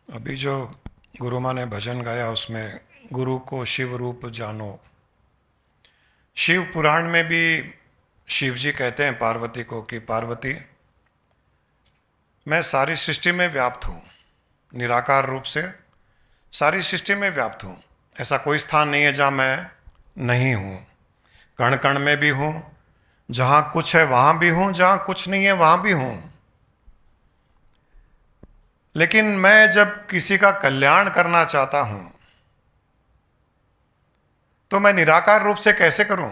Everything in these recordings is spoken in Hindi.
अभी जो गुरु माँ ने भजन गाया उसमें गुरु को शिव रूप जानो। शिव पुराण में भी शिव जी कहते हैं पार्वती को कि पार्वती, मैं सारी सृष्टि में व्याप्त हूँ, निराकार रूप से सारी सृष्टि में व्याप्त हूँ। ऐसा कोई स्थान नहीं है जहाँ मैं नहीं हूँ। कण कण में भी हूँ, जहाँ कुछ है वहाँ भी हूँ, जहाँ कुछ नहीं है वहाँ भी हूँ। लेकिन मैं जब किसी का कल्याण करना चाहता हूँ तो मैं निराकार रूप से कैसे करूं,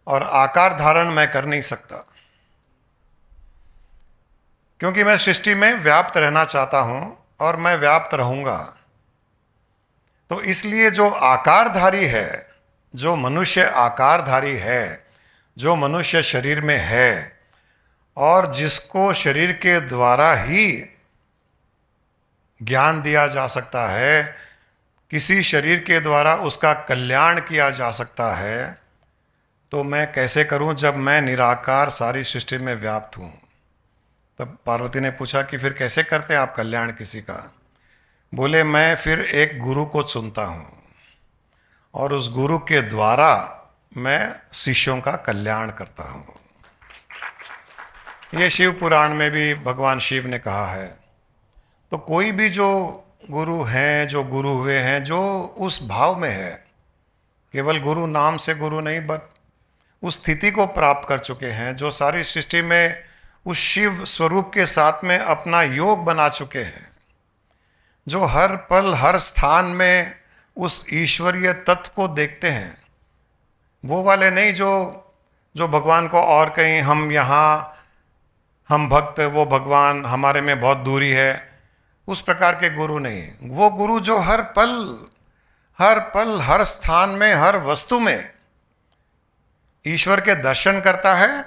और आकार धारण मैं कर नहीं सकता, क्योंकि मैं सृष्टि में व्याप्त रहना चाहता हूं और मैं व्याप्त रहूंगा। तो इसलिए जो आकारधारी है, जो मनुष्य आकारधारी है, जो मनुष्य शरीर में है और जिसको शरीर के द्वारा ही ज्ञान दिया जा सकता है, किसी शरीर के द्वारा उसका कल्याण किया जा सकता है, तो मैं कैसे करूं जब मैं निराकार सारी सृष्टि में व्याप्त हूं। तब पार्वती ने पूछा कि फिर कैसे करते हैं आप कल्याण किसी का। बोले, मैं फिर एक गुरु को चुनता हूं और उस गुरु के द्वारा मैं शिष्यों का कल्याण करता हूं। ये शिव पुराण में भी भगवान शिव ने कहा है। तो कोई भी जो गुरु हैं, जो गुरु हुए हैं, जो उस भाव में है, केवल गुरु नाम से गुरु नहीं, बट उस स्थिति को प्राप्त कर चुके हैं, जो सारी सृष्टि में उस शिव स्वरूप के साथ में अपना योग बना चुके हैं, जो हर पल हर स्थान में उस ईश्वरीय तत्व को देखते हैं, वो वाले नहीं जो जो भगवान को और कहीं हम यहाँ, हम भक्त, वो भगवान हमारे में बहुत दूरी है, उस प्रकार के गुरु नहीं। वो गुरु जो हर पल हर स्थान में हर वस्तु में ईश्वर के दर्शन करता है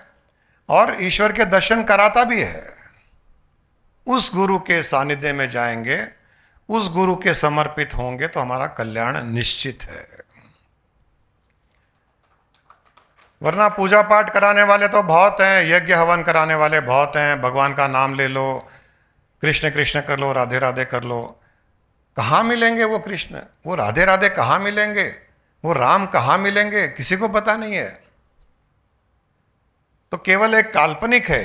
और ईश्वर के दर्शन कराता भी है। उस गुरु के सानिध्य में जाएंगे, उस गुरु के समर्पित होंगे तो हमारा कल्याण निश्चित है। वरना पूजा पाठ कराने वाले तो बहुत हैं, यज्ञ हवन कराने वाले बहुत हैं, भगवान का नाम ले लो, कृष्ण कृष्ण कर लो, राधे राधे कर लो। कहाँ मिलेंगे वो कृष्ण, वो राधे राधे कहाँ मिलेंगे, वो राम कहाँ मिलेंगे, किसी को पता नहीं है। तो केवल एक काल्पनिक है,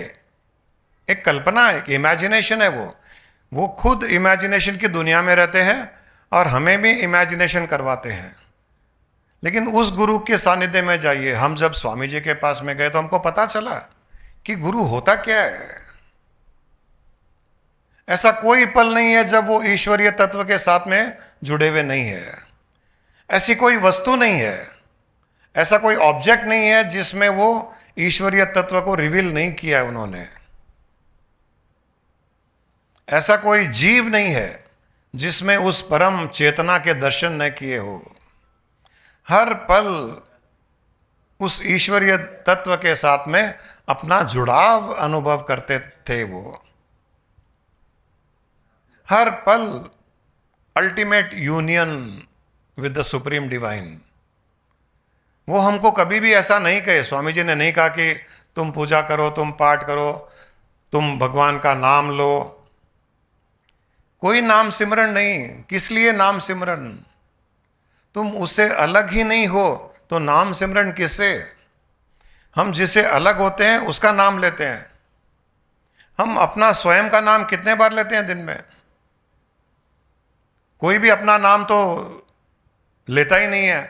एक कल्पना है, एक इमेजिनेशन है। वो खुद इमेजिनेशन की दुनिया में रहते हैं और हमें भी इमेजिनेशन करवाते हैं। लेकिन उस गुरु के सानिध्य में जाइए। हम जब स्वामी जी के पास में गए तो हमको पता चला कि गुरु होता क्या है। ऐसा कोई पल नहीं है जब वो ईश्वरीय तत्व के साथ में जुड़े हुए नहीं है। ऐसी कोई वस्तु नहीं है, ऐसा कोई ऑब्जेक्ट नहीं है जिसमें वो ईश्वरीय तत्व को रिवील नहीं किया है उन्होंने। ऐसा कोई जीव नहीं है जिसमें उस परम चेतना के दर्शन न किए हो। हर पल उस ईश्वरीय तत्व के साथ में अपना जुड़ाव अनुभव करते थे। वो हर पल ultimate union with the supreme divine. वो हमको कभी भी ऐसा नहीं कहे, स्वामी जी ने नहीं कहा कि तुम पूजा करो, तुम पाठ करो, तुम भगवान का नाम लो। कोई नाम सिमरन नहीं। किस लिए नाम सिमरन? तुम उससे अलग ही नहीं हो तो नाम सिमरन किससे? हम जिससे अलग होते हैं उसका नाम लेते हैं। हम अपना स्वयं का नाम कितने बार लेते हैं दिन में? कोई भी अपना नाम तो लेता ही नहीं है।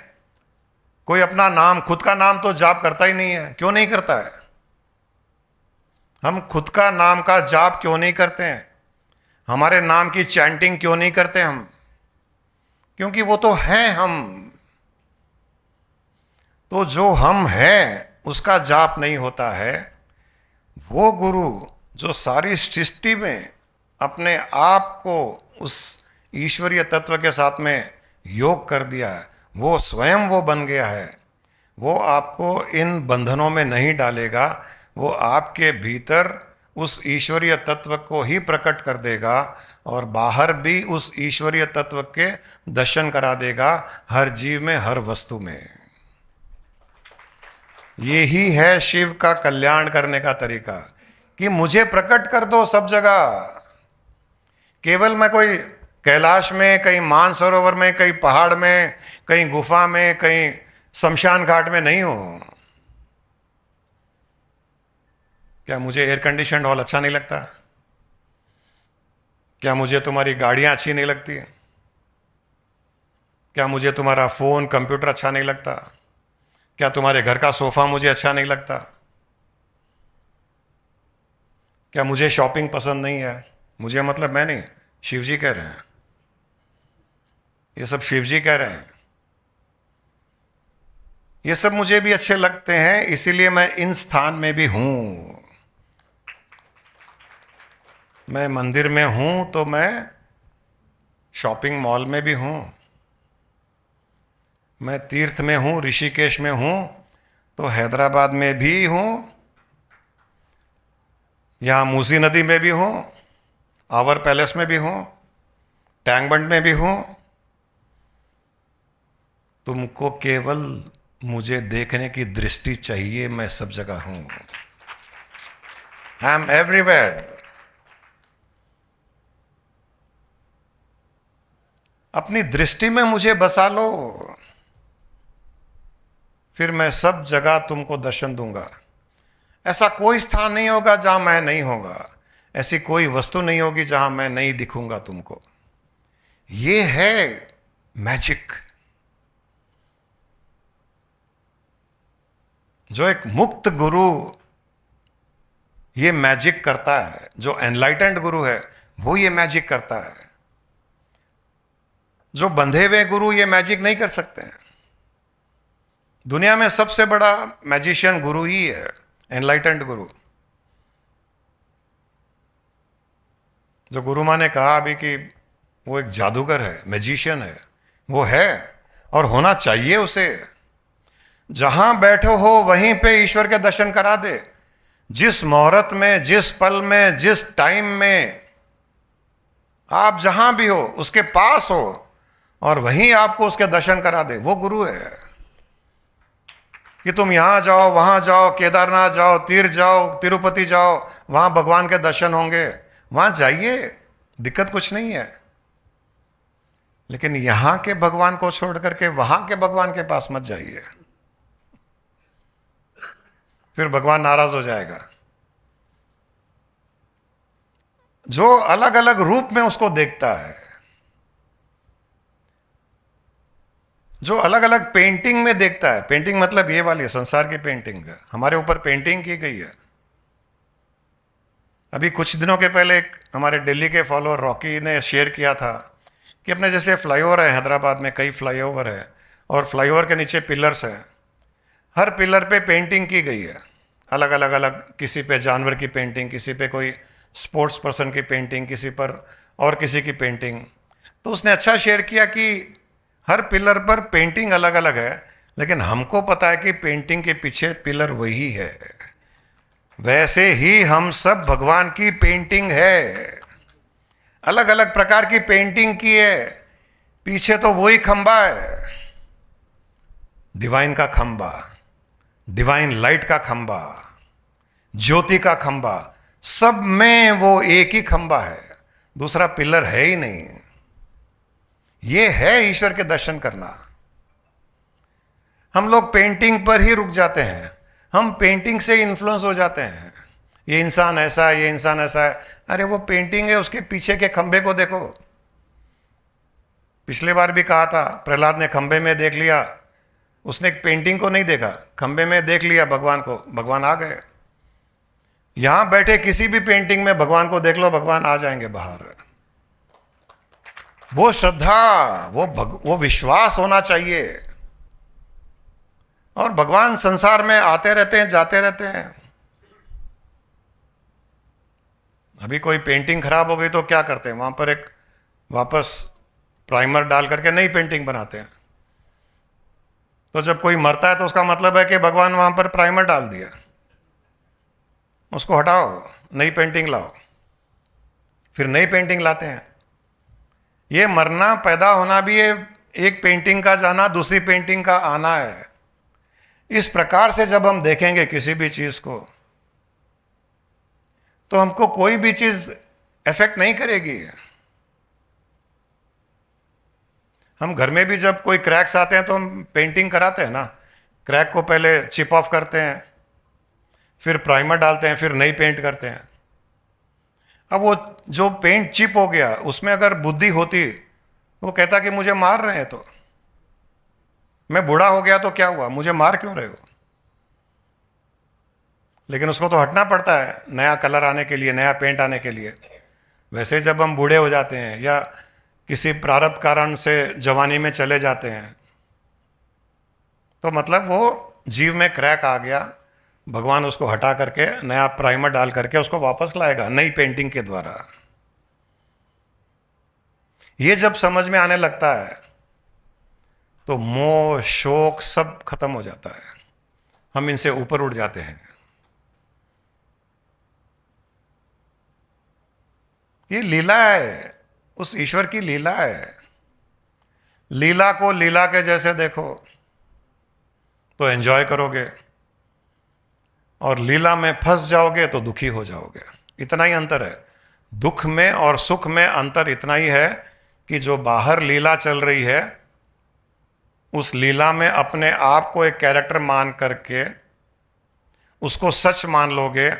कोई अपना नाम, खुद का नाम तो जाप करता ही नहीं है। क्यों नहीं करता है? हम खुद का नाम का जाप क्यों नहीं करते हैं? हमारे नाम की चैंटिंग क्यों नहीं करते हम? क्योंकि वो तो हैं हम। तो जो हम हैं उसका जाप नहीं होता है। वो गुरु जो सारी सृष्टि में अपने आप को उस ईश्वरीय तत्व के साथ में योग कर दिया है, वो स्वयं वो बन गया है। वो आपको इन बंधनों में नहीं डालेगा। वो आपके भीतर उस ईश्वरीय तत्व को ही प्रकट कर देगा और बाहर भी उस ईश्वरीय तत्व के दर्शन करा देगा, हर जीव में, हर वस्तु में। ये ही है शिव का कल्याण करने का तरीका कि मुझे प्रकट कर दो सब जगह। केवल मैं कोई कैलाश में, कहीं मानसरोवर में, कहीं पहाड़ में, कहीं गुफा में, कहीं शमशान घाट में नहीं हूं। क्या मुझे एयर कंडीशन हॉल अच्छा नहीं लगता? क्या मुझे तुम्हारी गाड़ियां अच्छी नहीं लगती? क्या मुझे तुम्हारा फोन कंप्यूटर अच्छा नहीं लगता? क्या तुम्हारे घर का सोफा मुझे अच्छा नहीं लगता? क्या मुझे शॉपिंग पसंद नहीं है? मुझे मतलब मैं नहीं, शिव जी कह रहे हैं, ये सब शिव जी कह रहे हैं। ये सब मुझे भी अच्छे लगते हैं, इसीलिए मैं इन स्थान में भी हूं। मैं मंदिर में हूं तो मैं शॉपिंग मॉल में भी हूं, मैं तीर्थ में हूं, ऋषिकेश में हूं तो हैदराबाद में भी हूं, यहां मूसी नदी में भी हूं, आवर पैलेस में भी हूं, टैंक बंड में भी हूं। तुमको केवल मुझे देखने की दृष्टि चाहिए, मैं सब जगह हूं। I am everywhere. अपनी दृष्टि में मुझे बसा लो, फिर मैं सब जगह तुमको दर्शन दूंगा। ऐसा कोई स्थान नहीं होगा जहां मैं नहीं होगा, ऐसी कोई वस्तु नहीं होगी जहां मैं नहीं दिखूंगा तुमको। ये है मैजिक, जो एक मुक्त गुरु ये मैजिक करता है, जो एनलाइटेंड गुरु है वो ये मैजिक करता है। जो बंधे हुए गुरु ये मैजिक नहीं कर सकते हैं। दुनिया में सबसे बड़ा मैजिशियन गुरु ही है, एनलाइटेंड गुरु। जो गुरु माँ ने कहा अभी कि वो एक जादूगर है, मैजिशियन है, वो है और होना चाहिए उसे। जहां बैठो हो वहीं पे ईश्वर के दर्शन करा दे। जिस मुहूर्त में, जिस पल में, जिस टाइम में आप जहां भी हो उसके पास हो और वहीं आपको उसके दर्शन करा दे, वो गुरु है। कि तुम यहां जाओ, वहां जाओ, केदारनाथ जाओ, तीर्थ जाओ, तिरुपति जाओ, वहां भगवान के दर्शन होंगे, वहां जाइए, दिक्कत कुछ नहीं है। लेकिन यहां के भगवान को छोड़ करके वहां के भगवान के पास मत जाइए, फिर भगवान नाराज हो जाएगा। जो अलग अलग रूप में उसको देखता है, जो अलग अलग पेंटिंग में देखता है, पेंटिंग मतलब ये वाली संसार की पेंटिंग है, हमारे ऊपर पेंटिंग की गई है। अभी कुछ दिनों के पहले एक हमारे दिल्ली के फॉलोअर रॉकी ने शेयर किया था कि अपने जैसे फ्लाईओवर है हैदराबाद में, कई फ्लाईओवर है और फ्लाईओवर के नीचे पिलर्स हैं, हर पिलर पे पेंटिंग की गई है, अलग अलग अलग, किसी पे जानवर की पेंटिंग, किसी पे कोई स्पोर्ट्स पर्सन की पेंटिंग, किसी पर और किसी की पेंटिंग। तो उसने अच्छा शेयर किया कि हर पिलर पर पेंटिंग अलग अलग है, लेकिन हमको पता है कि पेंटिंग के पीछे पिलर वही है। वैसे ही हम सब भगवान की पेंटिंग है, अलग अलग प्रकार की पेंटिंग की है, पीछे तो वही खंबा है, डिवाइन का खंबा, डिवाइन लाइट का खंबा, ज्योति का खंबा, सब में वो एक ही खंबा है, दूसरा पिलर है ही नहीं। ये है ईश्वर के दर्शन करना। हम लोग पेंटिंग पर ही रुक जाते हैं, हम पेंटिंग से इन्फ्लुएंस हो जाते हैं, ये इंसान ऐसा है, ये इंसान ऐसा है। अरे वो पेंटिंग है, उसके पीछे के खंबे को देखो। पिछले बार भी कहा था, प्रहलाद ने खंबे में देख लिया, उसने एक पेंटिंग को नहीं देखा, खंबे में देख लिया भगवान को, भगवान आ गए। यहां बैठे किसी भी पेंटिंग में भगवान को देख लो, भगवान आ जाएंगे बाहर। वो श्रद्धा, वो विश्वास होना चाहिए। और भगवान संसार में आते रहते हैं, जाते रहते हैं। अभी कोई पेंटिंग खराब हो गई तो क्या करते हैं, वहां पर एक वापस प्राइमर डाल करके नई पेंटिंग बनाते हैं। तो जब कोई मरता है तो उसका मतलब है कि भगवान वहां पर प्राइमर डाल दिया, उसको हटाओ, नई पेंटिंग लाओ, फिर नई पेंटिंग लाते हैं। ये मरना पैदा होना भी है, एक पेंटिंग का जाना दूसरी पेंटिंग का आना है। इस प्रकार से जब हम देखेंगे किसी भी चीज को तो हमको कोई भी चीज इफेक्ट नहीं करेगी। हम घर में भी जब कोई क्रैक्स आते हैं तो हम पेंटिंग कराते हैं ना, क्रैक को पहले चिप ऑफ करते हैं, फिर प्राइमर डालते हैं, फिर नई पेंट करते हैं। अब वो जो पेंट चिप हो गया, उसमें अगर बुद्धि होती, वो कहता कि मुझे मार रहे हैं, तो मैं बूढ़ा हो गया तो क्या हुआ, मुझे मार क्यों रहे हो। लेकिन उसको तो हटना पड़ता है नया कलर आने के लिए, नया पेंट आने के लिए। वैसे जब हम बूढ़े हो जाते हैं या किसी प्रारब्ध कारण से जवानी में चले जाते हैं, तो मतलब वो जीव में क्रैक आ गया, भगवान उसको हटा करके नया प्राइमर डाल करके उसको वापस लाएगा नई पेंटिंग के द्वारा। ये जब समझ में आने लगता है तो मोह शोक सब खत्म हो जाता है, हम इनसे ऊपर उठ जाते हैं। ये लीला है, उस ईश्वर की लीला है। लीला को लीला के जैसे देखो तो एंजॉय करोगे, और लीला में फंस जाओगे तो दुखी हो जाओगे। इतना ही अंतर है, दुख में और सुख में अंतर इतना ही है कि जो बाहर लीला चल रही है, उस लीला में अपने आप को एक कैरेक्टर मान करके उसको सच मान लोगे।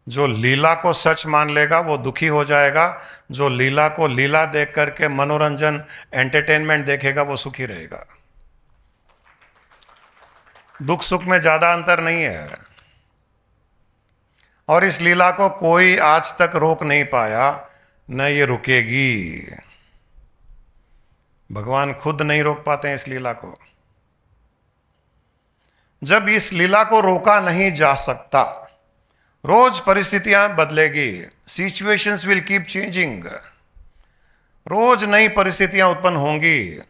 जो लीला को सच मान लेगा वो दुखी हो जाएगा, जो लीला को लीला देख करके मनोरंजन एंटरटेनमेंट देखेगा वो सुखी रहेगा। दुख सुख में ज्यादा अंतर नहीं है, और इस लीला को कोई आज तक रोक नहीं पाया, न ये रुकेगी। भगवान खुद नहीं रोक पाते हैं इस लीला को। जब इस लीला को रोका नहीं जा सकता, रोज परिस्थितियां बदलेगी, सिचुएशंस विल कीप चेंजिंग, रोज नई परिस्थितियां उत्पन्न होंगी।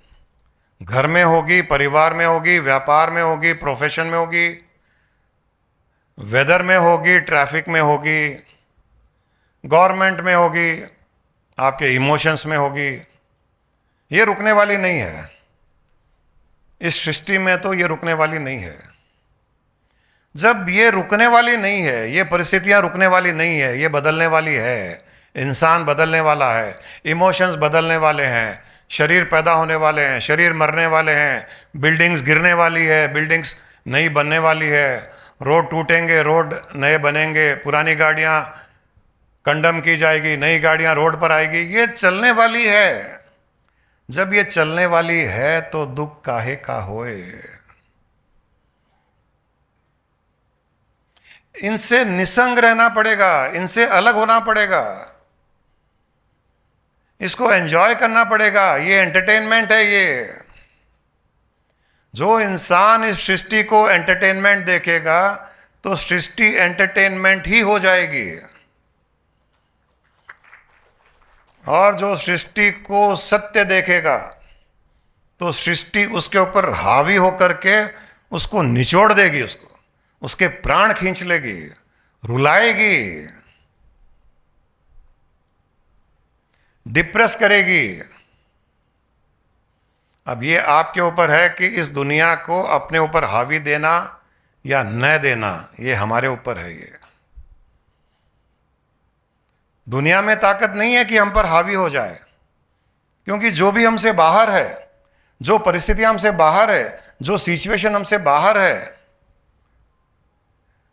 घर में होगी, परिवार में होगी, व्यापार में होगी, प्रोफेशन में होगी, वेदर में होगी, ट्रैफिक में होगी, गवर्नमेंट में होगी, आपके इमोशंस में होगी। ये रुकने वाली नहीं है, इस सृष्टि में तो ये रुकने वाली नहीं है। जब ये रुकने वाली नहीं है, ये परिस्थितियां रुकने वाली नहीं है, ये बदलने वाली है। इंसान बदलने वाला है, इमोशंस बदलने वाले हैं, शरीर पैदा होने वाले हैं, शरीर मरने वाले हैं, बिल्डिंग्स गिरने वाली है, बिल्डिंग्स नई बनने वाली है, रोड टूटेंगे, रोड नए बनेंगे, पुरानी गाड़ियां कंडम की जाएगी, नई गाड़ियां रोड पर आएगी। ये चलने वाली है। जब ये चलने वाली है तो दुख काहे का होए। इनसे निसंग रहना पड़ेगा, इनसे अलग होना पड़ेगा, इसको एंजॉय करना पड़ेगा। ये एंटरटेनमेंट है। ये जो इंसान इस सृष्टि को एंटरटेनमेंट देखेगा तो सृष्टि एंटरटेनमेंट ही हो जाएगी, और जो सृष्टि को सत्य देखेगा तो सृष्टि उसके ऊपर हावी होकर के उसको निचोड़ देगी, उसके प्राण खींच लेगी, रुलाएगी, डिप्रेस करेगी। अब ये आपके ऊपर है कि इस दुनिया को अपने ऊपर हावी देना या न देना, ये हमारे ऊपर है। ये दुनिया में ताकत नहीं है कि हम पर हावी हो जाए, क्योंकि जो भी हमसे बाहर है, जो परिस्थितियां हमसे बाहर है, जो सिचुएशन हमसे बाहर है,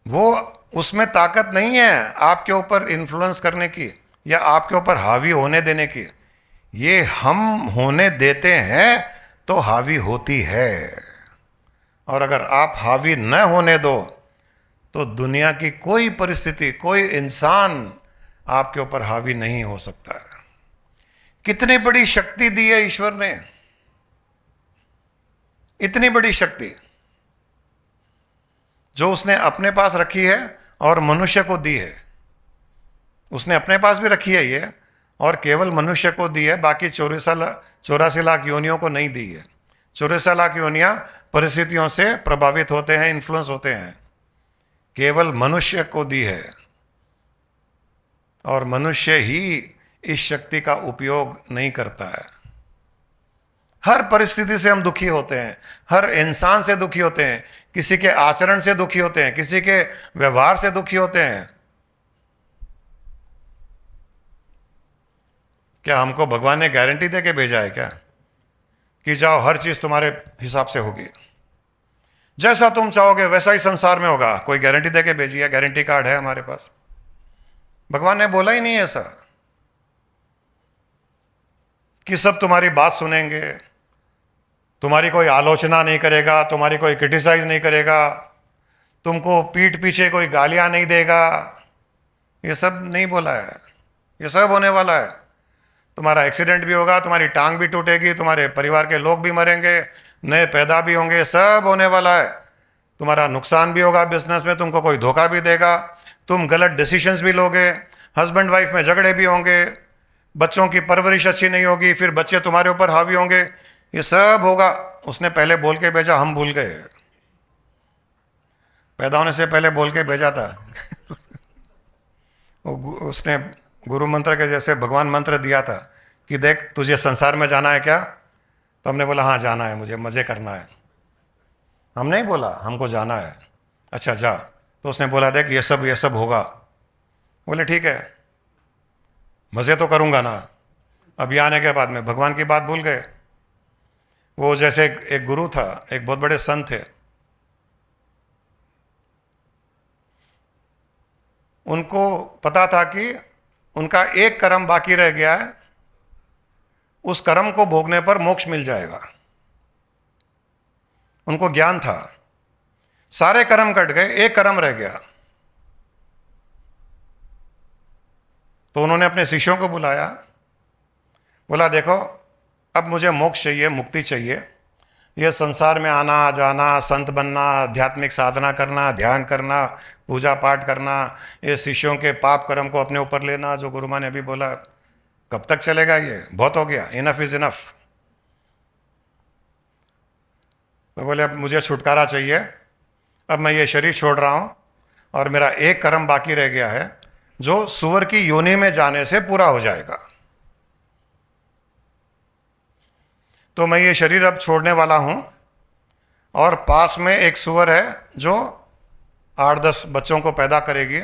वो उसमें ताकत नहीं है आपके ऊपर इन्फ्लुएंस करने की या आपके ऊपर हावी होने देने की। ये हम होने देते हैं तो हावी होती है, और अगर आप हावी न होने दो तो दुनिया की कोई परिस्थिति, कोई इंसान आपके ऊपर हावी नहीं हो सकता है। कितनी बड़ी शक्ति दी है ईश्वर ने, इतनी बड़ी शक्ति जो उसने अपने पास रखी है और मनुष्य को दी है। उसने अपने पास भी रखी है ये, और केवल मनुष्य को दी है, बाकी 84 लाख योनियों को नहीं दी है। 84 लाख योनियां परिस्थितियों से प्रभावित होते हैं, इन्फ्लुएंस होते हैं, केवल मनुष्य को दी है, और मनुष्य ही इस शक्ति का उपयोग नहीं करता है। हर परिस्थिति से हम दुखी होते हैं, हर इंसान से दुखी होते हैं, किसी के आचरण से दुखी होते हैं, किसी के व्यवहार से दुखी होते हैं। क्या हमको भगवान ने गारंटी दे के भेजा है क्या कि जाओ हर चीज तुम्हारे हिसाब से होगी, जैसा तुम चाहोगे वैसा ही संसार में होगा। कोई गारंटी दे के भेजी है? गारंटी कार्ड है हमारे पास? भगवान ने बोला ही नहीं ऐसा कि सब तुम्हारी बात सुनेंगे, तुम्हारी कोई आलोचना नहीं करेगा, तुम्हारी कोई क्रिटिसाइज नहीं करेगा, तुमको पीठ पीछे कोई गालियां नहीं देगा। ये सब नहीं बोला है। ये सब होने वाला है। तुम्हारा एक्सीडेंट भी होगा, तुम्हारी टांग भी टूटेगी, तुम्हारे परिवार के लोग भी मरेंगे, नए पैदा भी होंगे, सब होने वाला है। तुम्हारा नुकसान भी होगा बिजनेस में, तुमको कोई धोखा भी देगा, तुम गलत डिसीजंस भी लोगे, हस्बैंड वाइफ में झगड़े भी होंगे, बच्चों की परवरिश अच्छी नहीं होगी, फिर बच्चे तुम्हारे ऊपर हावी होंगे। ये सब होगा। उसने पहले बोल के भेजा, हम भूल गए। पैदा होने से पहले बोल के भेजा था। उसने गुरु मंत्र के जैसे भगवान मंत्र दिया था कि देख तुझे संसार में जाना है क्या? तो हमने बोला हाँ जाना है, मुझे मज़े करना है। हम नहीं बोला हमको जाना है। अच्छा जा। तो उसने बोला देख ये सब होगा। बोले ठीक है, मज़े तो करूँगा ना। अभी आने के बाद में भगवान की बात भूल गए। वो जैसे एक गुरु था, एक बहुत बड़े संत थे, उनको पता था कि उनका एक कर्म बाकी रह गया है, उस कर्म को भोगने पर मोक्ष मिल जाएगा। उनको ज्ञान था। सारे कर्म कट गए, एक कर्म रह गया। तो उन्होंने अपने शिष्यों को बुलाया, बोला देखो अब मुझे मोक्ष चाहिए, मुक्ति चाहिए। ये संसार में आना जाना, संत बनना, आध्यात्मिक साधना करना, ध्यान करना, पूजा पाठ करना, ये शिष्यों के पाप कर्म को अपने ऊपर लेना, जो गुरु माँ ने अभी बोला, कब तक चलेगा? ये बहुत हो गया, इनफ इज इनफ। तो बोले अब मुझे छुटकारा चाहिए, अब मैं ये शरीर छोड़ रहा हूँ और मेरा एक कर्म बाकी रह गया है जो सूअर की योनि में जाने से पूरा हो जाएगा। तो मैं ये शरीर अब छोड़ने वाला हूं और पास में एक सूअर है जो 8-10 बच्चों को पैदा करेगी।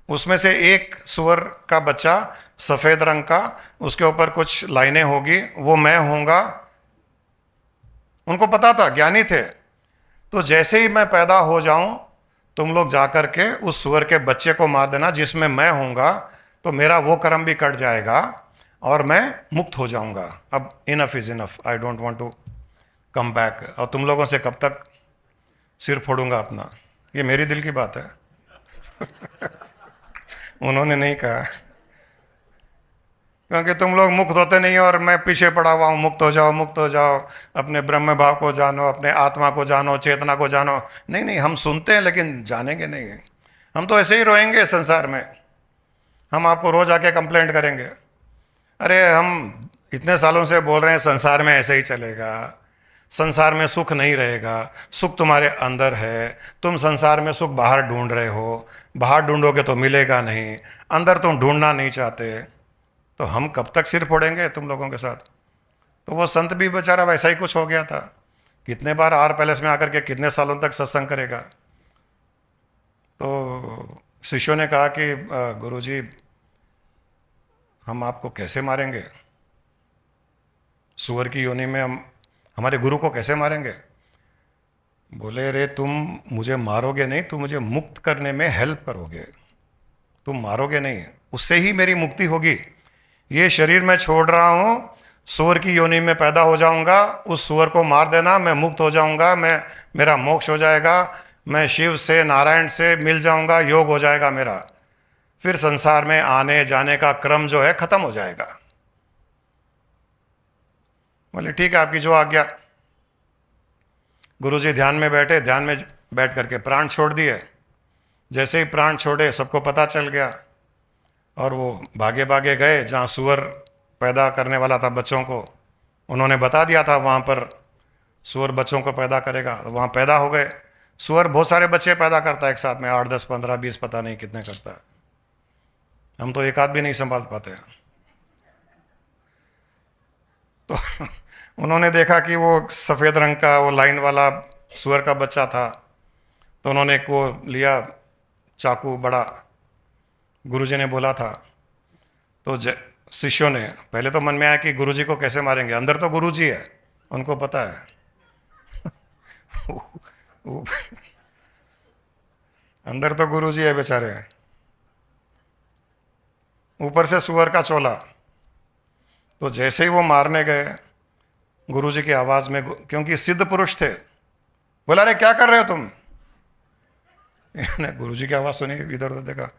उसमें से एक सूअर का बच्चा सफ़ेद रंग का, उसके ऊपर कुछ लाइनें होगी, वो मैं होऊंगा। उनको पता था, ज्ञानी थे। तो जैसे ही मैं पैदा हो जाऊं तुम लोग जाकर के उस सूअर के बच्चे को मार देना जिसमें मैं होऊंगा, तो मेरा वो कर्म भी कट जाएगा और मैं मुक्त हो जाऊंगा। अब enough is enough, I don't want to come back. और तुम लोगों से कब तक सिर फोड़ूंगा अपना? ये मेरी दिल की बात है। उन्होंने नहीं कहा, क्योंकि तुम लोग मुक्त होते नहीं और मैं पीछे पड़ा हुआ हूँ, मुक्त हो जाओ, मुक्त हो जाओ, अपने ब्रह्म भाव को जानो, अपने आत्मा को जानो, चेतना को जानो। नहीं नहीं, हम सुनते हैं लेकिन जानेंगे नहीं। हम तो ऐसे ही रोएंगे संसार में। हम आपको रोज आके कंप्लेंट करेंगे, अरे हम इतने सालों से बोल रहे हैं संसार में ऐसे ही चलेगा, संसार में सुख नहीं रहेगा, सुख तुम्हारे अंदर है, तुम संसार में सुख बाहर ढूंढ रहे हो, बाहर ढूंढोगे तो मिलेगा नहीं, अंदर तुम ढूंढना नहीं चाहते। तो हम कब तक सिर फोड़ेंगे तुम लोगों के साथ? तो वो संत भी बेचारा वैसा ही कुछ हो गया था। कितने बार आर पैलेस में आकर के कितने सालों तक सत्संग करेगा। तो शिष्यों ने कहा कि गुरुजी हम आपको कैसे मारेंगे? सूअर की योनि में हम हमारे गुरु को कैसे मारेंगे? बोले रे तुम मुझे मारोगे नहीं, तुम मुझे मुक्त करने में हेल्प करोगे, तुम मारोगे नहीं, उससे ही मेरी मुक्ति होगी। ये शरीर मैं छोड़ रहा हूं, सूअर की योनि में पैदा हो जाऊंगा, उस सूअर को मार देना, मैं मुक्त हो जाऊंगा, मेरा मोक्ष हो जाएगा, मैं शिव से नारायण से मिल जाऊंगा, योग हो जाएगा मेरा, फिर संसार में आने जाने का क्रम जो है खत्म हो जाएगा। बोले ठीक है आपकी जो आज्ञा। गुरुजी ध्यान में बैठे, ध्यान में बैठ करके प्राण छोड़ दिए। जैसे ही प्राण छोड़े सबको पता चल गया और वो भागे भागे गए जहाँ सूअर पैदा करने वाला था बच्चों को। उन्होंने बता दिया था वहाँ पर सूअर बच्चों को पैदा करेगा, तो वहाँ पैदा हो गए। सूअर बहुत सारे बच्चे पैदा करता है एक साथ में, 8, 10, 15, 20 पता नहीं कितने करता है। हम तो एक आध भी नहीं संभाल पाते हैं। तो उन्होंने देखा कि वो सफ़ेद रंग का वो लाइन वाला सूअर का बच्चा था, तो उन्होंने एक वो लिया चाकू बड़ा, गुरुजी ने बोला था। तो शिष्यों ने पहले तो मन में आया कि गुरुजी को कैसे मारेंगे, अंदर तो गुरुजी है, उनको पता है। वो- अंदर तो गुरु जी है बेचारे, ऊपर से सुअर का चोला। तो जैसे ही वो मारने गए, गुरु जी की आवाज में, क्योंकि सिद्ध पुरुष थे, बोला अरे क्या कर रहे हो तुम। ने गुरु जी की आवाज सुनी, इधर उधर देखा,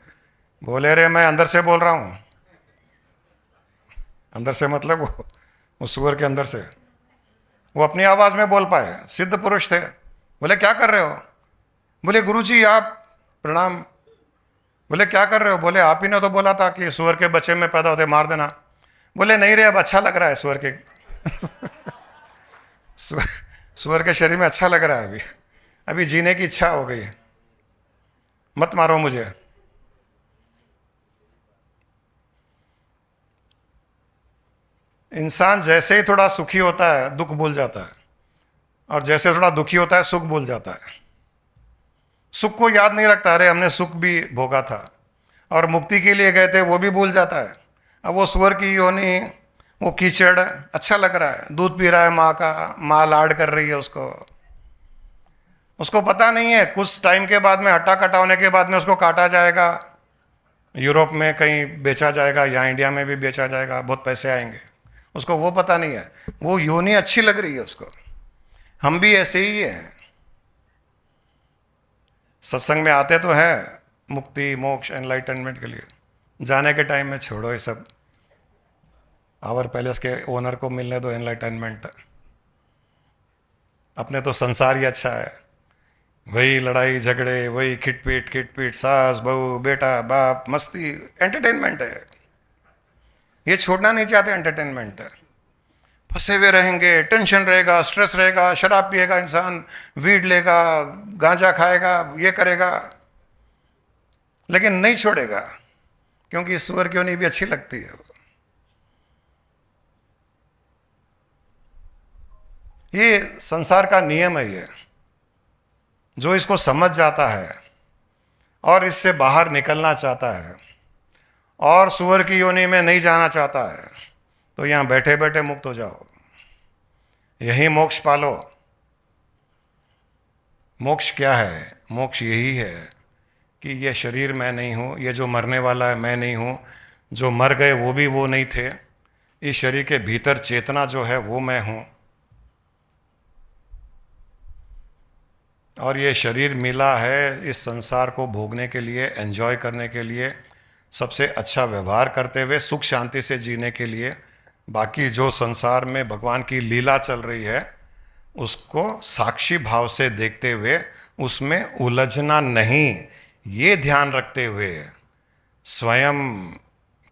बोले रे मैं अंदर से बोल रहा हूं। अंदर से मतलब वो सुअर के अंदर से वो अपनी आवाज में बोल पाए, सिद्ध पुरुष थे। बोले क्या कर रहे हो। बोले गुरु जी आप, प्रणाम। बोले क्या कर रहे हो। बोले आप ही ने तो बोला था कि सुअर के बच्चे में पैदा होते मार देना। बोले नहीं रे, अब अच्छा लग रहा है सुअर के सुअर, सुअर के शरीर में अच्छा लग रहा है, अभी अभी जीने की इच्छा हो गई है, मत मारो मुझे। इंसान जैसे ही थोड़ा सुखी होता है दुख भूल जाता है, और जैसे थोड़ा दुखी होता है सुख भूल जाता है। सुख को याद नहीं रखता, अरे हमने सुख भी भोगा था, और मुक्ति के लिए गए थे वो भी भूल जाता है। अब वो सुअर की योनि, वो कीचड़, अच्छा लग रहा है, दूध पी रहा है माँ का, माँ लाड कर रही है उसको। उसको पता नहीं है कुछ टाइम के बाद में, हट्टा कटा होने के बाद में उसको काटा जाएगा, यूरोप में कहीं बेचा जाएगा, यहाँ इंडिया में भी बेचा जाएगा, बहुत पैसे आएंगे। उसको वो पता नहीं है, वो योनि अच्छी लग रही है उसको। हम भी ऐसे ही हैं, सत्संग में आते तो हैं मुक्ति मोक्ष एनलाइटनमेंट के लिए, जाने के टाइम में छोड़ो ये सब, आवर पैलेस के ओनर को मिलने दो एनलाइटनमेंट। अपने तो संसार ही अच्छा है, वही लड़ाई झगड़े, वही खिटपीट खिटपीट, सास बहू बेटा बाप, मस्ती, एंटरटेनमेंट है। ये छोड़ना नहीं चाहते एंटरटेनमेंट। फंसे हुए रहेंगे, टेंशन रहेगा, स्ट्रेस रहेगा, शराब पिएगा इंसान, वीड लेगा, गांजा खाएगा, ये करेगा, लेकिन नहीं छोड़ेगा, क्योंकि सुअर की होनी भी अच्छी लगती है। ये संसार का नियम है ये। जो इसको समझ जाता है और इससे बाहर निकलना चाहता है और सुअर की योनि में नहीं जाना चाहता है, तो यहां बैठे बैठे मुक्त हो जाओ, यही मोक्ष पालो। मोक्ष क्या है। मोक्ष यही है कि ये शरीर मैं नहीं हूं, ये जो मरने वाला है मैं नहीं हूं, जो मर गए वो भी वो नहीं थे, इस शरीर के भीतर चेतना जो है वो मैं हूं, और ये शरीर मिला है इस संसार को भोगने के लिए, एंजॉय करने के लिए, सबसे अच्छा व्यवहार करते हुए सुख शांति से जीने के लिए। बाकी जो संसार में भगवान की लीला चल रही है उसको साक्षी भाव से देखते हुए उसमें उलझना नहीं, ये ध्यान रखते हुए स्वयं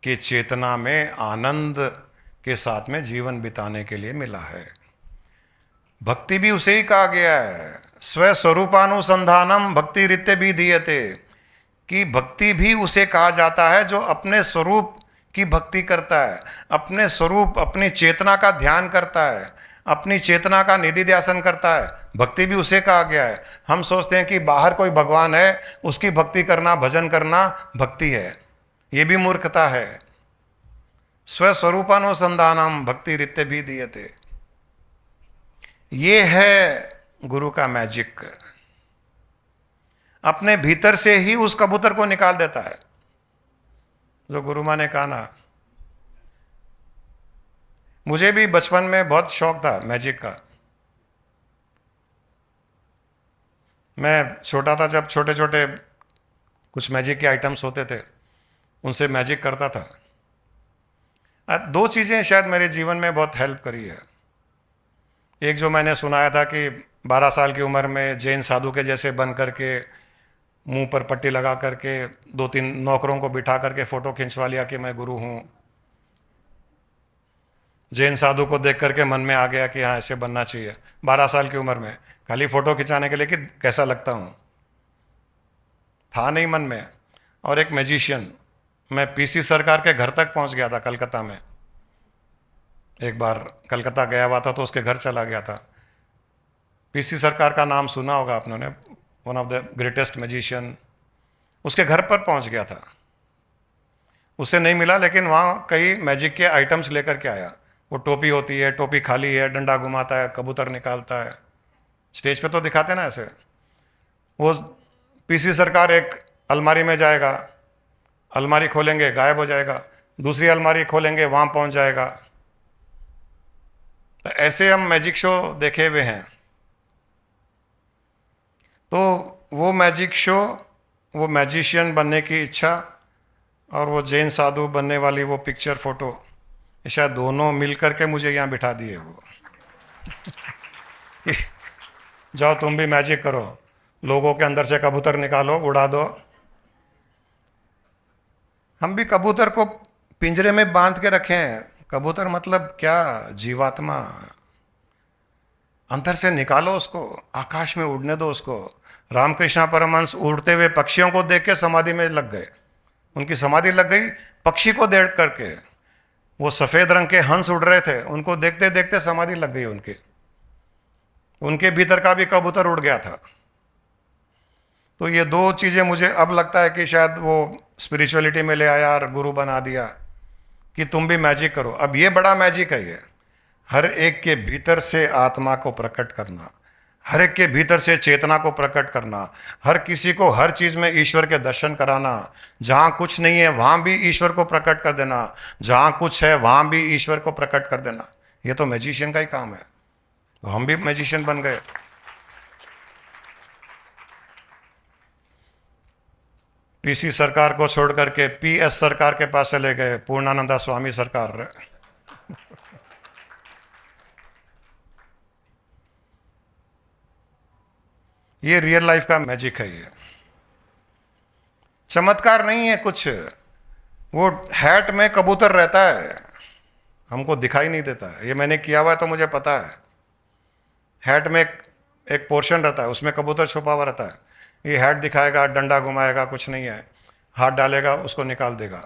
की चेतना में आनंद के साथ में जीवन बिताने के लिए मिला है। भक्ति भी उसे ही कहा गया है, स्वस्वरूपानुसंधानम भक्ति रित्य भी दीयते, कि भक्ति भी उसे कहा जाता है जो अपने स्वरूप की भक्ति करता है, अपने स्वरूप अपनी चेतना का ध्यान करता है, अपनी चेतना का निधि ध्यासन करता है। भक्ति भी उसे कहा गया है। हम सोचते हैं कि बाहर कोई भगवान है, उसकी भक्ति करना, भजन करना भक्ति है, ये भी मूर्खता है। स्वस्वरूपानुसंधानम भक्ति रित्य भी दीयते, ये है गुरु का मैजिक। अपने भीतर से ही उस कबूतर को निकाल देता है। जो गुरु माँ ने कहा ना, मुझे भी बचपन में बहुत शौक था मैजिक का। मैं छोटा था जब छोटे छोटे कुछ मैजिक के आइटम्स होते थे, उनसे मैजिक करता था। दो चीज़ें शायद मेरे जीवन में बहुत हेल्प करी है। एक जो मैंने सुनाया था कि 12 साल की उम्र में जैन साधु के जैसे बन करके, मुंह पर पट्टी लगा करके, 2-3 नौकरों को बिठा करके फ़ोटो खिंचवा लिया कि मैं गुरु हूँ। जैन साधु को देख करके मन में आ गया कि हाँ ऐसे बनना चाहिए। 12 साल की उम्र में खाली फ़ोटो खिंचाने के लिए कि कैसा लगता हूँ, था नहीं मन में। और एक मैजिशियन, मैं पीसी सरकार के घर तक पहुँच गया था कलकत्ता में। एक बार कलकत्ता गया हुआ था तो उसके घर चला गया था। पीसी सरकार का नाम सुना होगा आपने, one of the greatest magician. उसके घर पर पहुंच गया था, उसे नहीं मिला, लेकिन वहाँ कई मैजिक के आइटम्स लेकर के आया। वो टोपी होती है, टोपी खाली है, डंडा घुमाता है, कबूतर निकालता है। स्टेज पे तो दिखाते ना ऐसे। वो पीसी सरकार एक अलमारी में जाएगा, अलमारी खोलेंगे गायब हो जाएगा, दूसरी अलमारी खोलेंगे वहां पहुंच जाएगा। तो ऐसे हम मैजिक शो देखे हुए हैं। तो वो मैजिक शो, वो मैजिशियन बनने की इच्छा और वो जैन साधु बनने वाली वो पिक्चर फोटो, शायद दोनों मिल करके मुझे यहाँ बिठा दिए वो कि जाओ तुम भी मैजिक करो, लोगों के अंदर से कबूतर निकालो, उड़ा दो। हम भी कबूतर को पिंजरे में बांध के रखे हैं। कबूतर मतलब क्या, जीवात्मा। अंदर से निकालो उसको, आकाश में उड़ने दो उसको। रामकृष्ण परमहंस उड़ते हुए पक्षियों को देख के समाधि में लग गए, उनकी समाधि लग गई पक्षी को देख करके। वो सफेद रंग के हंस उड़ रहे थे, उनको देखते देखते समाधि लग गई उनकी। उनके भीतर का भी कबूतर उड़ गया था। तो ये दो चीजें मुझे अब लगता है कि शायद वो स्पिरिचुअलिटी में ले आया और गुरु बना दिया कि तुम भी मैजिक करो। अब ये बड़ा मैजिक है, ये हर एक के भीतर से आत्मा को प्रकट करना, हर एक के भीतर से चेतना को प्रकट करना, हर किसी को हर चीज में ईश्वर के दर्शन कराना। जहां कुछ नहीं है वहां भी ईश्वर को प्रकट कर देना, जहां कुछ है वहां भी ईश्वर को प्रकट कर देना। ये तो मैजिशियन का ही काम है। तो हम भी मैजिशियन बन गए। पीसी सरकार को छोड़ करके पीएस सरकार के पास चले गए, पूर्णानंदा स्वामी सरकार। ये रियल लाइफ का मैजिक है। ये चमत्कार नहीं है कुछ। वो हैट में कबूतर रहता है, हमको दिखाई नहीं देता है। ये मैंने किया हुआ है तो मुझे पता है। हैट में एक पोर्शन रहता है, उसमें कबूतर छुपा हुआ रहता है। ये हैट दिखाएगा, डंडा घुमाएगा, कुछ नहीं है, हाथ डालेगा उसको निकाल देगा।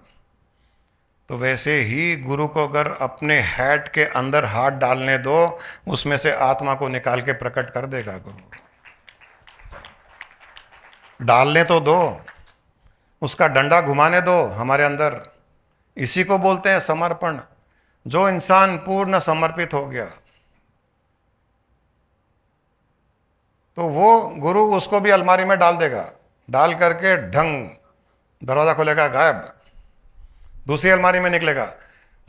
तो वैसे ही गुरु को अगर अपने हैट के अंदर हाथ डालने दो, उसमें से आत्मा को निकाल के प्रकट कर देगा गुरु। डालने तो दो, उसका डंडा घुमाने दो हमारे अंदर। इसी को बोलते हैं समर्पण। जो इंसान पूर्ण समर्पित हो गया तो वो गुरु उसको भी अलमारी में डाल देगा, डाल करके ढंग दरवाजा खोलेगा, गायब। दूसरी अलमारी में निकलेगा,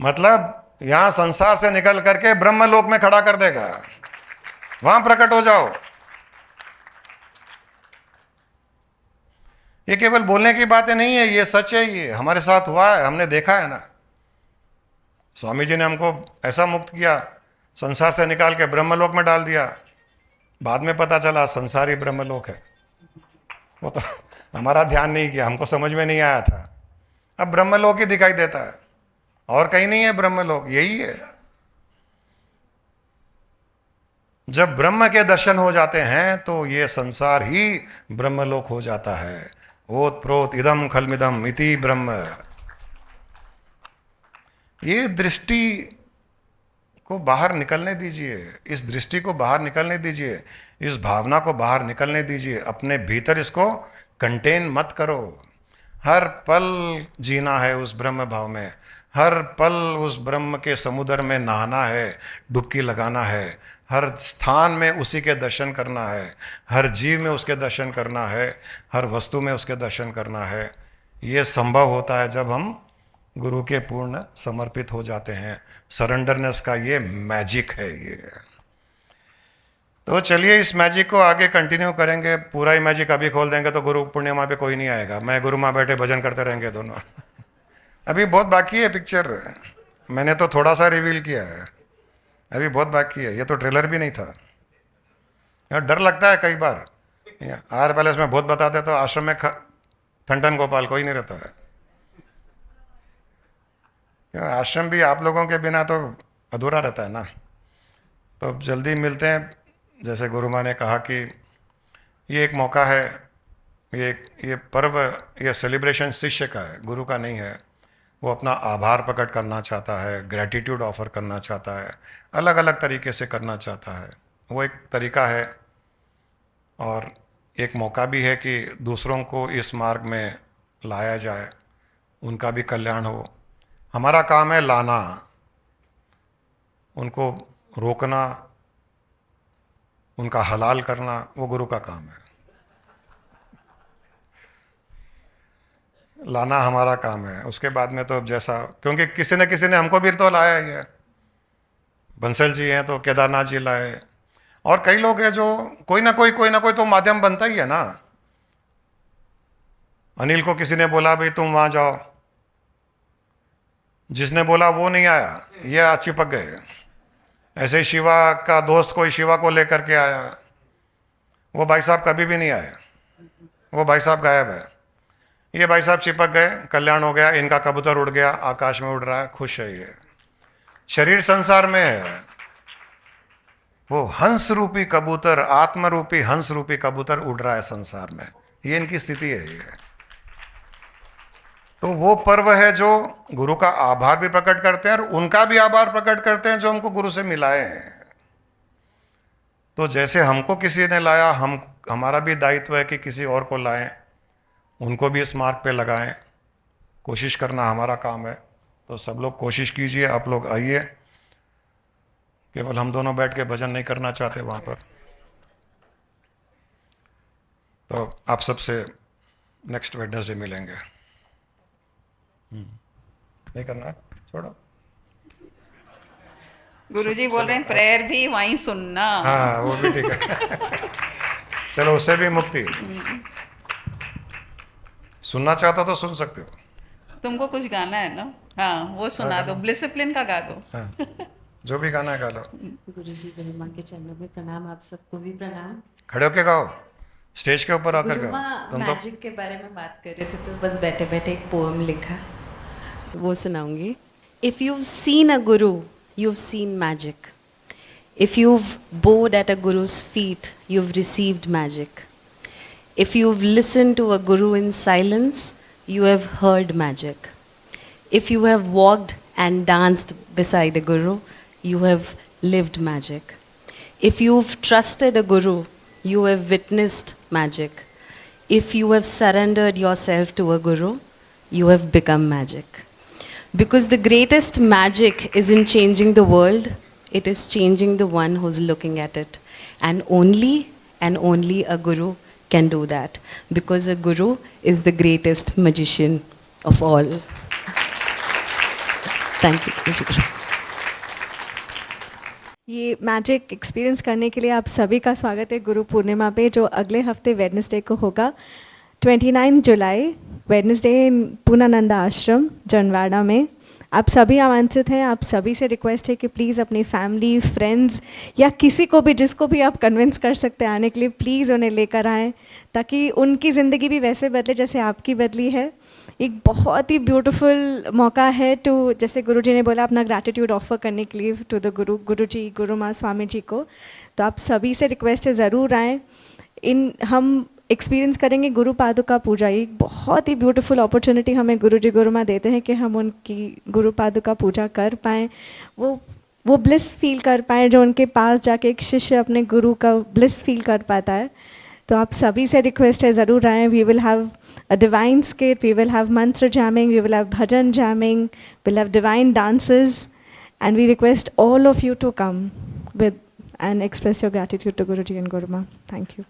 मतलब यहां संसार से निकल करके ब्रह्मलोक में खड़ा कर देगा, वहां प्रकट हो जाओ। ये केवल बोलने की बातें नहीं है, ये सच है, ये हमारे साथ हुआ है, हमने देखा है ना। स्वामी जी ने हमको ऐसा मुक्त किया, संसार से निकाल के ब्रह्मलोक में डाल दिया। बाद में पता चला संसार ही ब्रह्मलोक है। वो तो हमारा ध्यान नहीं किया, हमको समझ में नहीं आया था। अब ब्रह्मलोक ही दिखाई देता है, और कहीं नहीं है ब्रह्मलोक, यही है। जब ब्रह्म के दर्शन हो जाते हैं तो ये संसार ही ब्रह्मलोक हो जाता है। ओत प्रोत इदम खलमिदम इति ब्रह्म। ये दृष्टि को बाहर निकलने दीजिए, इस दृष्टि को बाहर निकलने दीजिए, इस भावना को बाहर निकलने दीजिए। अपने भीतर इसको कंटेन मत करो। हर पल जीना है उस ब्रह्म भाव में, हर पल उस ब्रह्म के समुद्र में नहाना है, डुबकी लगाना है। हर स्थान में उसी के दर्शन करना है, हर जीव में उसके दर्शन करना है, हर वस्तु में उसके दर्शन करना है। ये संभव होता है जब हम गुरु के पूर्ण समर्पित हो जाते हैं। सरेंडरनेस का ये मैजिक है ये। तो चलिए इस मैजिक को आगे कंटिन्यू करेंगे। पूरा ही मैजिक अभी खोल देंगे तो गुरु पूर्णिमा पे कोई नहीं आएगा, मैं गुरु माँ बैठे भजन करते रहेंगे दोनों। अभी बहुत बाकी है पिक्चर, मैंने तो थोड़ा सा रिवील किया है, अभी बहुत बाकी है। ये तो ट्रेलर भी नहीं था। यार डर लगता है कई बार। आर पैलेस में बहुत बताते तो आश्रम में ठंडन गोपाल कोई नहीं रहता है। आश्रम भी आप लोगों के बिना तो अधूरा रहता है ना। तो जल्दी मिलते हैं। जैसे गुरु माँ ने कहा कि ये एक मौका है, ये पर्व, ये सेलिब्रेशन शिष्य का है, गुरु का नहीं है। वो अपना आभार प्रकट करना चाहता है, ग्रैटिट्यूड ऑफर करना चाहता है, अलग अलग तरीके से करना चाहता है। वो एक तरीका है और एक मौका भी है कि दूसरों को इस मार्ग में लाया जाए, उनका भी कल्याण हो। हमारा काम है लाना, उनको रोकना, उनका हलाल करना, वो गुरु का काम है। लाना हमारा काम है। उसके बाद में तो अब जैसा, क्योंकि किसी न किसी ने हमको भी तो लाया ही है। बंसल जी हैं तो केदारनाथ जी लाए, और कई लोग हैं जो कोई ना कोई तो माध्यम बनता ही है ना। अनिल को किसी ने बोला भाई तुम वहां जाओ, जिसने बोला वो नहीं आया, ये चिपक गए। ऐसे ही शिवा का दोस्त कोई शिवा को लेकर के आया, वो भाई साहब कभी भी नहीं आए, वो भाई साहब गायब है। ये भाई साहब चिपक गए, कल्याण हो गया, इनका कबूतर उड़ गया, आकाश में उड़ रहा है, खुश है। ये शरीर संसार में है, वो हंस रूपी कबूतर, आत्म रूपी हंस रूपी कबूतर उड़ रहा है संसार में। ये इनकी स्थिति है। ये तो वो पर्व है जो गुरु का आभार भी प्रकट करते हैं और उनका भी आभार प्रकट करते हैं जो हमको गुरु से मिलाए हैं। तो जैसे हमको किसी ने लाया, हमारा भी दायित्व है कि किसी और को लाएं, उनको भी इस मार्ग पे लगाएं। कोशिश करना हमारा काम है। तो सब लोग कोशिश कीजिए, आप लोग आइए। केवल हम दोनों बैठ के भजन नहीं करना चाहते वहां पर। तो आप सबसे नेक्स्ट वेडनेसडे मिलेंगे। नहीं करना है, छोड़ो। गुरुजी बोल रहे हैं प्रेयर भी वहीं सुनना। हाँ वो भी ठीक है। चलो उससे भी मुक्ति। सुनना चाहता तो सुन सकते हो। तुमको कुछ गाना है ना? हाँ वो सुना दो, डिसिप्लिन का गा दो। हाँ जो भी गाना है गा लो। गुरुजी गुरु माँ के चरणों में प्रणाम, आप सबको भी प्रणाम। खड़े होके गाओ, स्टेज के ऊपर आकर गुरु गाओ। माँ तुम तो मैजिक के बारे में बात कर रहे थे तो बस बैठे बैठे एक पोएम लिखा, वो सुनाऊंगी। If you've seen a guru, you've seen magic. If you've bowed at a guru's feet, you've received magic. If you've listened to a guru in silence, you have heard magic. If you have walked and danced beside a guru, you have lived magic. If you've trusted a guru, you have witnessed magic. If you have surrendered yourself to a guru, you have become magic. Because the greatest magic isn't changing the world, it is changing the one who's looking at it. And only a guru can do that. Because a guru is the greatest magician of all. Thank you, Guruji. ये मैजिक एक्सपीरियंस करने के लिए आप सभी का स्वागत है गुरु पूर्णिमा पे, जो अगले हफ्ते वेडनेसडे को होगा, 29 जुलाई वेडनेसडे, पूर्णानंदा आश्रम जनवाड़ा में। आप सभी आमंत्रित हैं। आप सभी से रिक्वेस्ट है कि प्लीज़ अपनी फैमिली, फ्रेंड्स या किसी को भी, जिसको भी आप कन्विंस कर सकते हैं आने के लिए, प्लीज़ उन्हें लेकर आएँ, ताकि उनकी ज़िंदगी भी वैसे बदले जैसे आपकी बदली है। एक बहुत ही ब्यूटीफुल मौका है टू, जैसे गुरुजी ने बोला, अपना ग्रैटिट्यूड ऑफर करने के लिए टू द गुरुजी, गुरु माँ, स्वामी जी को। तो आप सभी से रिक्वेस्ट है, ज़रूर आएँ। हम एक्सपीरियंस करेंगे गुरु पादुका पूजा। एक बहुत ही ब्यूटीफुल अपॉर्चुनिटी हमें गुरुजी गुरु माँ देते हैं कि हम उनकी गुरु पादुका पूजा कर पाएँ, वो ब्लिस फील कर पाएँ जो उनके पास जाके एक शिष्य अपने गुरु का ब्लिस फील कर पाता है। तो आप सभी से रिक्वेस्ट है, ज़रूर आएँ। We will have a divine skit, we will have mantra jamming, we will have bhajan jamming, we'll have divine dances, and we request all of you to come with and express your gratitude to Guruji and Guru Ma. Thank you.